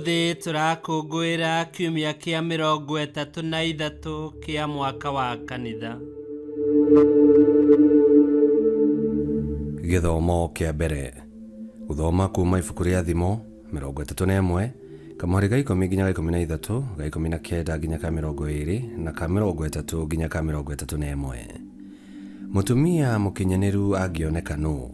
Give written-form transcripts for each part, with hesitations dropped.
Umuthi turakũngũĩra kiumia kĩa 33 kĩa mwaka wa kanitha. Gĩthomo kĩa mbere. Gũthoma kuma ibuku rĩa Thimo 31 kamũhari ga 10 nginya 13, ga 19 nginya 20 na ka 30 nginya 31. Mũtumia mũkinyanĩru angĩoneka nũ?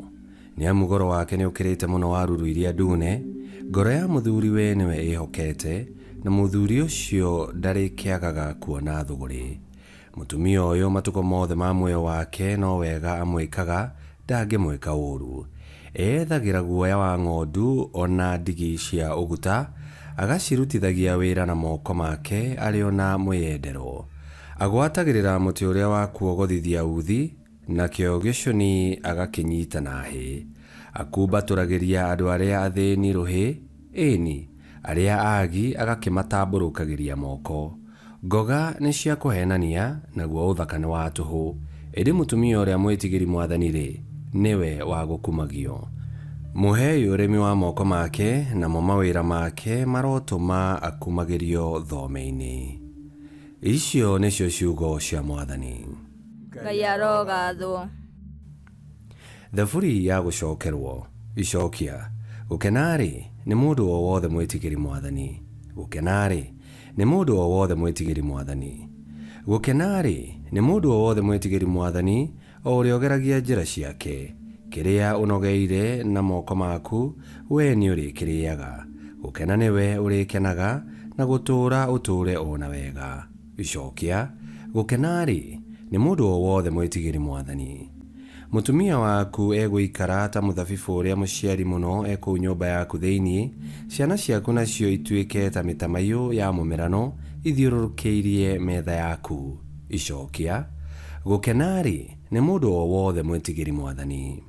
Nĩamu ngoro wake nĩ ũkĩrĩte mũno waruru iria ndune, ngoro ya mũthuriwe nĩwe ĩhokete, na mũthuri ũcio ndarĩ kĩagaga kuona thũgũrĩ. Mũtumia ũyũ matuko mothe ma muoyo wake no wega amwĩkaga, ndangĩmwĩka ũru. Ethagĩra guoya wa ng'ondu ona ndigi cia ũguta, agacirutithagia wĩra na moko make arĩ ona mwĩyendero. Agwatagĩrĩra mũtĩ ũrĩa wa kuogothithia uthi, nakĩo gĩcũni agakĩnyita na hĩ. Akumbatũragĩria andũ arĩa athĩni rũhĩ, ĩni, arĩa agi agakĩmatambũrũkagĩria moko. Ngoga nĩ cia kũhenania, naguo ũthaka nĩ wa tũhũ. Ĩndĩ mũtumia ũrĩa mwĩtigĩri Mwathani-rĩ, nĩwe wa gũkumagio. Mũhei ũrĩmi wa moko make, namo mawĩra make marotũma akumagĩrio thome-inĩ. Icio nĩcio ciugo cia Mwathani. Ngai arogathwo. Thaburi ya gũcokerwo. Icokia. Gũkena-rĩ, nĩ mũndũ o wothe mwĩtigĩri Mwathani. Gũkena-rĩ, nĩ mũndũ o wothe mwĩtigĩri Mwathani. Gũkena-rĩ, nĩ mũndũ o wothe mwĩtigĩri Mwathani, o ũrĩa ũgeragia njĩra ciake. Kĩrĩa ũnogeire na moko maku, we nĩ ũrĩkĩrĩaga. Gũkena nĩwe ũrĩkenaga, na gũtũũra ũtũũre ona wega. Icokia. Gũkena-rĩ, nĩ mũndũ o wothe mwĩtigĩri Mwathani. Mũtumia waku egũikara ta mũthabibũ ũrĩa mũciari mũno kũu nyũmba yaku thĩinĩ, ciana ciaku nacio ituĩke ta mĩtamaiyũ ya mũmerano ithiũrũrũkĩirie metha yaku. Icokia. Gũkena-rĩ, nĩ mũndũ o wothe mwĩtigĩri Mwathani.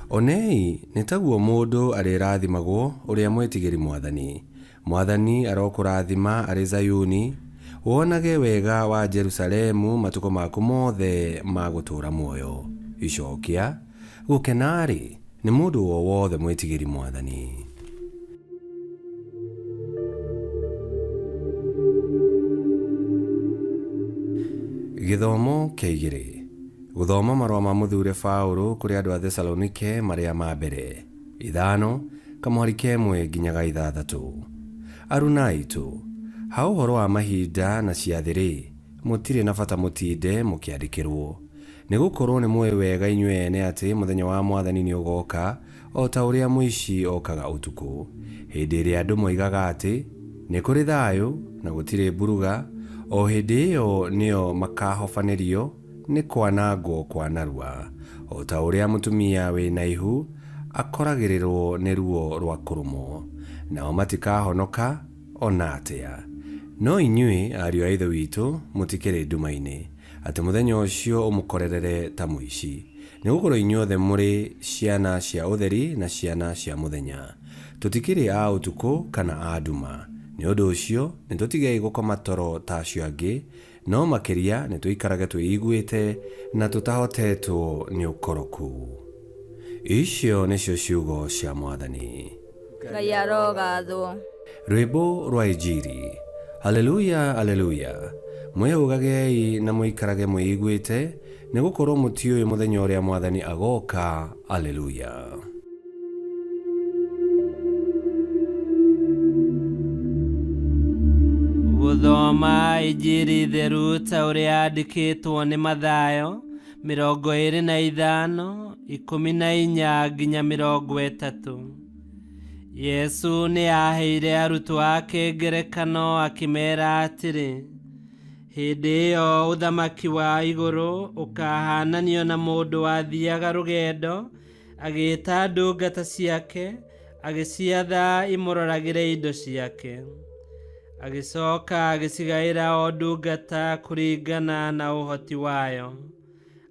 Onei, nĩ taguo mũndũ arĩrathimagwo ũrĩa mwĩtigĩri Mwathani. Mwathani arokũrathima arĩ Zayuni, wonage wega wa Jerusalemu matuko maku mothe ma gũtũũra muoyo. Icokia. Gũkena-rĩ, nĩ mũndũ o wothe mwĩtigĩri Mwathani. Gĩthomo kĩa 2. Gũthoma marũa ma mũthure Paũlũ kũrĩ andũ a Thesalonike marĩa ma mbere. 5 kamũhari ka 1 nginya ga 6. Aruna aitũ, ha ũhoro wa mahinda na ciathĩ-rĩ, mũtirĩ na bata mũtinde mũkĩandĩkĩrwo. Nĩgũkorwo nĩ mũĩ wega inyuĩ ene atĩ mũthenya wa Mwathani nĩ ũgoka, o ta ũrĩa mũici okaga ũtukũ. Hĩndĩ ĩrĩa andũ moigaga atĩ nĩ kũrĩ thayũ na gũtirĩ mburuga, o hĩndĩ ĩyo nĩo makahobanĩrio nĩ kwanangwo kwa narua, o ta ũrĩa mũtumia wĩna ihu akoragĩrĩrwo nĩ ruo rwa kũrũmwo, nao matikahonoka ona atĩa. No inyuĩ ariũ a Ithe witũ mũtikĩrĩ nduma-inĩ, atĩ mũthenya ũcio ũmũkorerere ta mũici. Nĩgũkorwo inyuothe mũrĩ ciana cia ũtheri na ciana cia mũthenya. Tũtikĩrĩ a ũtukũ kana a nduma. Nĩ ũndũ ũcio nĩtũtigei gũkoma toro ta acio angĩ, no makĩria nĩtũikarage twĩiguĩte na tũtahotetwo nĩ ũkoroku. Icio nĩcio ciugo cia Mwathani. Ngai arogathwo. Rwĩmbo rwa Injili. Haleluya, haleluya. Mwĩhũgagei na mũikarage mwĩiguĩte, nĩgũkorwo mũtiũĩ mũthenya ũrĩa Mwathani agoka. Haleluya. Gũthoma Injili theru ta ũrĩa yandĩkĩtwo nĩ Mathayo 25, 14 nginya 30. Yesu nĩ aheire arutwo ake ngerekano akĩmera atĩrĩ, hĩndĩ ĩyo ũthamaki wa igũrũ ũkahananio na mũndũ wathiaga rũgendo, agĩĩta ndungata ciake, agĩciatha imũroragĩre indo ciake. Agĩcoka agĩcigaĩra o ndungata kũringana na ũhoti wayo.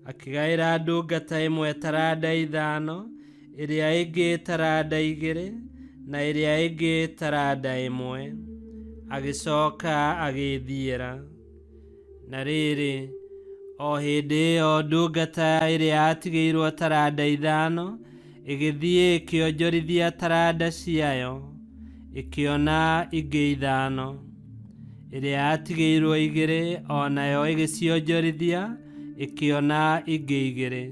Akĩgaĩra ndungata ĩmwe taranda 5, ĩrĩa ĩngĩ taranda 2, na ĩrĩa ĩngĩ taranda 1. Agĩcoka agĩthiĩra. Na rĩrĩ, o hĩndĩ ĩyo ndungata ĩrĩa yatigĩirwo taranda 5 ĩgĩthiĩ ĩkĩonjorithia taranda ciayo. ĩkĩona ingĩ ithano. Ĩrĩa yatigĩirwo igĩrĩ onayo ĩgĩcionjorithia ĩkĩona ingĩ igĩrĩ.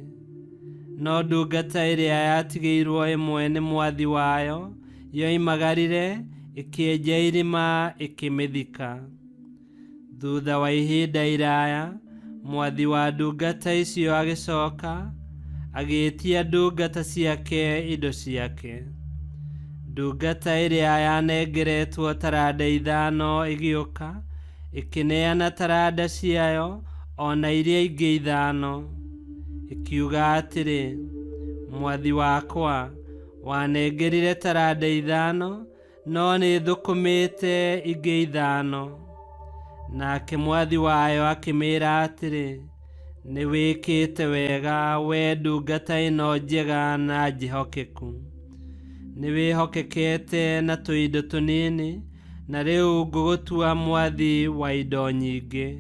No ndungata ĩrĩa yatigĩirwo ĩmwe nĩ mwathi wayo yoimagarire ĩkĩenja irima ĩkĩmĩthika. Thutha wa ihinda iraya, mwathi wa ndungata icio agĩcoka agĩĩtia ndungata ciake indo ciake. Ndungata ĩrĩa yanengeretwo taranda ithano ĩgĩũka ĩkĩneana taranda ciayo ona iria ingĩ ithano, ĩkiuga atĩrĩ, mwathi wakwa, wanengerire taranda ithano, no nĩ thũkũmĩte ingĩ ithano. Nake mwathi wayo akĩmĩĩra atĩrĩ, nĩ wĩkĩte wega we ndungata ĩno njega na njĩhokeku. Nĩ wĩhokekete na tũindo tũnini, na rĩu ngũgũtua mwathi wa indo nyingĩ.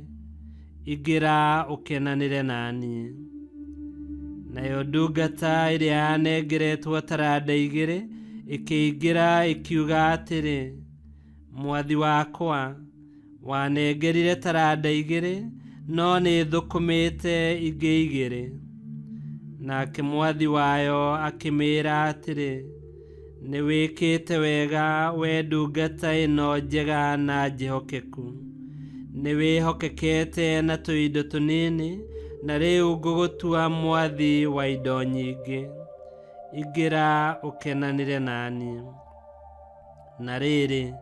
Ingĩra ũkenanĩre naniĩ. Nayo ndungata ĩrĩa yanengeretwo taranda igĩrĩ ĩkĩingĩra ĩkiuga atĩrĩ, mwathi wakwa, wanengerire taranda igĩrĩ, no nĩ thũkũmĩte ingĩ igĩrĩ. Nake mwathi wayo akĩmĩĩra atĩrĩ, nĩ wĩkĩte wega we ndungata ĩno njega na njĩhokeku. Nĩ wĩhokekete na tũindo tũnini, na rĩu ngũgũtua mwathi wa indo nyingĩ. Ingĩra ũkenanĩre naniĩ. Na rĩrĩ,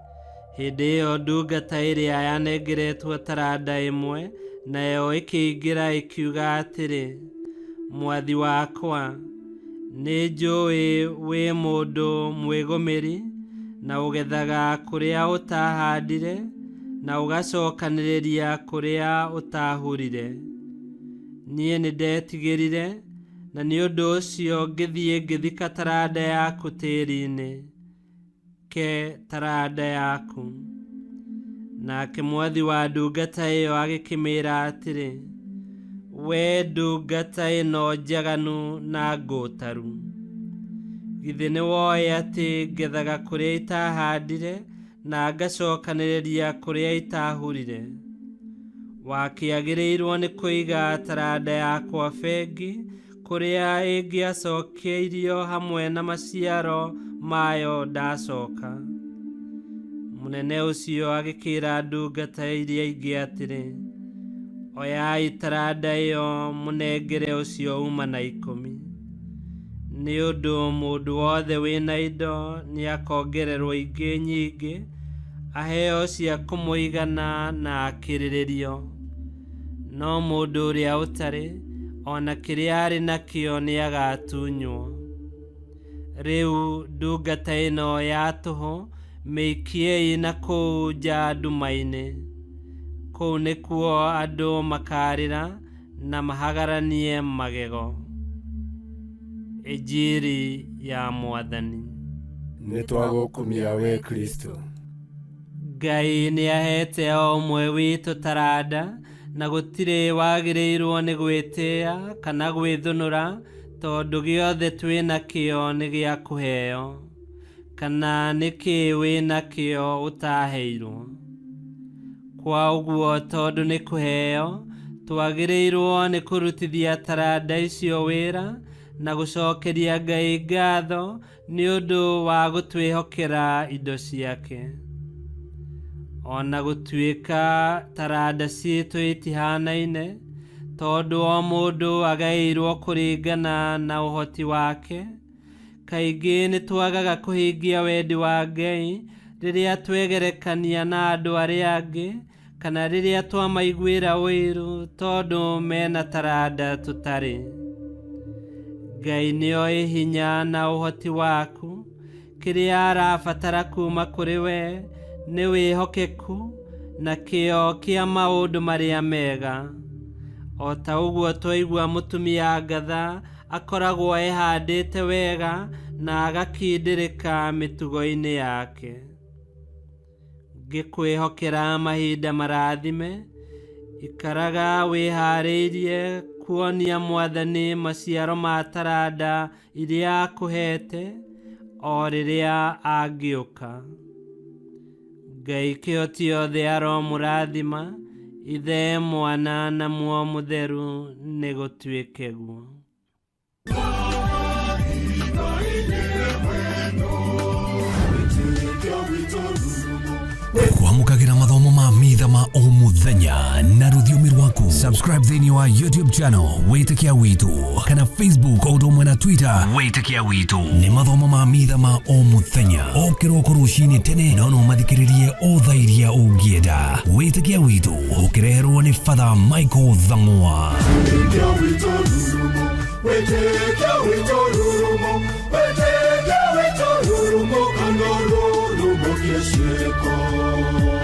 hĩndĩ ĩyo ndungata ĩrĩa yanengeretwo taranda ĩmwe nayo ĩkĩingĩra ĩkiuga atĩrĩ, mwathi wakwa, nĩ njũĩ wĩ mũndũ mwĩgũmĩri na ũgethaga kũrĩa ũtahandire na ũgacokanĩrĩria kũrĩa ũtahurire. Niĩ nĩ ndetigĩrire, na nĩ ũndũ ũcio ngĩthiĩ ngĩthika taranda yaku tĩĩri-inĩ. Ke taranda yaku. Nake mwathi wa ndungata ĩyo agĩkĩmĩĩra atĩrĩ, we ndungata ĩno njaganu na ngũtaru. Githĩ nĩ woĩ atĩ ngethaga kũrĩa itahandire na ngacokanĩrĩria kũrĩa itahurire? Wakĩagĩrĩirwo nĩ kũiga taranda yakwa bengi, kũrĩa ĩngĩacokeirio hamwe na maciaro mayo ndacoka. Mũnene ũcio agĩkĩĩra ndungata iria ingĩ atĩrĩ, oyai taranda ĩyo mũnengere ũcio uma na 10. Nĩ ũndũ mũndũ wothe wĩna indo nĩ akongererwo ingĩ nyingĩ, aheo cia kũmũigana na akĩrĩrĩrio. No mũndũ ũrĩa ũtarĩ, ona kĩrĩa arĩ nakĩo nĩ agatunywo. Rĩu ndungata ĩno ya tũhũ mĩikiei na kũu nja nduma-inĩ. Kũu nĩkuo andũ makarĩra na mahagaranie magego. Injiri ya Mwathani. Nĩ twagũkumia we Kristo. Ngai nĩ ahete o ũmwe witũ taranda, na gũtirĩ wagĩrĩirwo nĩ gwĩtĩĩa kana gwĩthũnũra, tondũ gĩothe twĩna kĩo nĩ gĩa kũheo. Kana nĩkĩ wĩna kĩo ũtaheirwo? Kwa ũguo tondũ nĩ kũheo, twagĩrĩirwo nĩ kũrutithia taranda icio wĩra na gũcokeria Ngai ngatho nĩ ũndũ wa gũtwĩhokera indo ciake. Ona gũtuĩka taranda ciitũ itihanaine, tondũ o mũndũ agaĩirwo kũringana na ũhoti wake, kaingĩ nĩ twagaga kũhingia wendi wa Ngai rĩrĩa twegerekania na andũ arĩa angĩ, kana rĩrĩa twamaiguĩra ũiru tondũ mena taranda tũtarĩ. Ngai nĩoĩ hinya na ũhoti waku, kĩrĩa arabatara kuma kũrĩ we nĩ wĩhokeku na kĩo kĩa maũndũ marĩa mega. O ta ũguo twaigua mũtumia ngatha akoragwo ehandĩte wega na agakindĩrĩka mĩtugo-inĩ yake. Ngĩkwĩhokera mahinda marathime, ikaraga wĩharĩirie kuonia Mwathani maciaro ma taranda iria akũhete o rĩrĩa angĩũka. Ngai kĩhoti othe aromũrathima, Ithe Mwana na Muoyo Mũtheru nĩ gũtuĩke guo. Kwamũkagĩra mathomo ma mitha ma o mũthenya na rũthiomi rwaku. Subscribe thĩinĩ wa YouTube channel Wĩtĩkia Witũ kana Facebook o ũndũ ũmwe na Twitter Wĩtĩkia Witũ. Nĩ mathomo ma mitha ma o mũthenya o kĩroko rũcinĩ tene, no mathikĩrĩrie o thaa iria ũngĩenda. Wĩtĩkia Witũ ũkĩreherwo nĩ Father Michael Thang'wa. Wĩtĩkia Witũ rurumo, Wĩtĩkia Witũ rurumo, Wĩtĩkia Witũ rurumo, kana rurumo kĩciĩko.